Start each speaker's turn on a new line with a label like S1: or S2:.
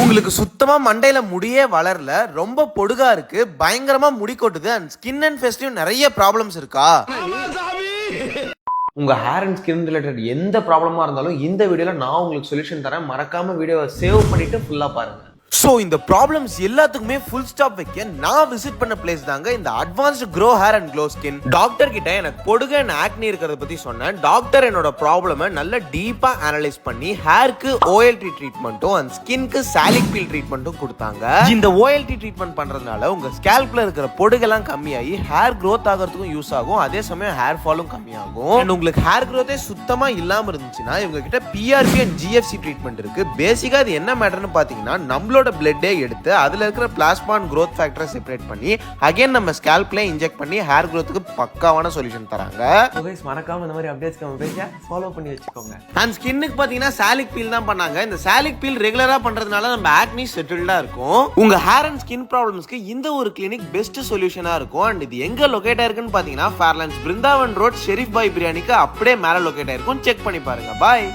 S1: உங்களுக்கு சுத்தமா மண்டையில முடியே வளரல, ரொம்ப பொடுகா இருக்கு, பயங்கரமா முடி கொட்டுது அண்ட் ஸ்கின் அண்ட் ஃபேஸ்லயும் நிறைய ப்ராப்ளம்ஸ் இருக்கா?
S2: உங்க ஹேர் அண்ட் ஸ்கின் ரிலேட்டட் எந்த ப்ராப்ளமா இருந்தாலும் இந்த வீடியோல நான் உங்களுக்கு சொல்யூஷன் தரேன். மறக்காம வீடியோவை சேவ் பண்ணிட்டு ஃபுல்லா பாருங்க.
S1: ஸோ இந்த ப்ராப்ளம்ஸ் எல்லாத்துக்குமே ஃபுல் ஸ்டாப் வைக்க நான் விசிட் பண்ண பிளேஸ் தாங்க இந்த advanced grow hair and glow skin. Doctor கிட்ட எனக்கு பொடுகு அண்ட் ஆக்னி இருக்கிறத பத்தி சொன்னேன். டாக்டர் என்னோட ப்ராப்ளமை நல்ல டீப்பா அனலைஸ் பண்ணி ஹேருக்கு ஓஎல்டி ட்ரீட்மெண்ட்டும் அண்ட் ஸ்கின்க்கு சாலிக் பீல் ட்ரீட்மெண்ட்டும் கொடுத்தாங்க. இந்த ஓஎல்டி ட்ரீட்மெண்ட் பண்றதுனால உங்க ஸ்கேல்ப்ல இருக்கிற பொடுகெல்லாம் கம்மியாகி ஹேர் க்ரோத் ஆகிறதுக்கும் யூஸ் ஆகும், அதே சமயம் ஹேர் ஃபாலும் கம்மியாகும். அண்ட் உங்களுக்கு ஹேர் க்ரோத்தே சுத்தமா இல்லாம இருந்துச்சுன்னா இவங்க கிட்ட பிஆர்பி அண்ட் ஜிஎஃப்சி ட்ரீட்மெண்ட் இருக்கு. பேசிக்கா இது என்ன மேட்டர்னு பாத்தீங்கன்னா நம்மளோட பிளட்டே எடுத்து அதுல இருக்கிற பிளாஸ்மா அண்ட் growth ஃபேக்டரை செப்பரேட் பண்ணி அகைன் நம்ம ஸ்கேல்ப்ல இன்ஜெக்ட் பண்ணி ஹேர் growthக்கு பக்காவான சொல்யூஷன் தராங்க.
S2: கைஸ் மறக்காம இந்த மாதிரி அப்டேட்ஸ் நம்ம பேஜை ஃபாலோ பண்ணி வச்சுக்கோங்க.
S1: அண்ட் ஸ்கின்னுக்கு பாத்தீங்கன்னா சாலிக் பீல் தான் பண்ணாங்க. இந்த சாலிக் பீல் ரெகுலரா பண்றதுனால நம்ம ஆக்னி செட்டில்டா இருக்கும். உங்க ஹேர் அண்ட் ஸ்கின் ப்ராப்ளம்ஸ்க்கு இந்த ஒரு கிளினிக் பெஸ்ட் சொல்யூஷனா இருக்கும். அண்ட் இது எங்க லொகேட் ஆயிருக்குன்னு பாத்தீங்கன்னா ஃபேர்லாண்ட்ஸ் பிருந்தாவன் ரோட் ஷெரீஃப் பாய் பிரியாணிக்கு அப்படியே மேல லொகேட் ஆயிருக்கும். செக் பண்ணி பாருங்க. பாய்.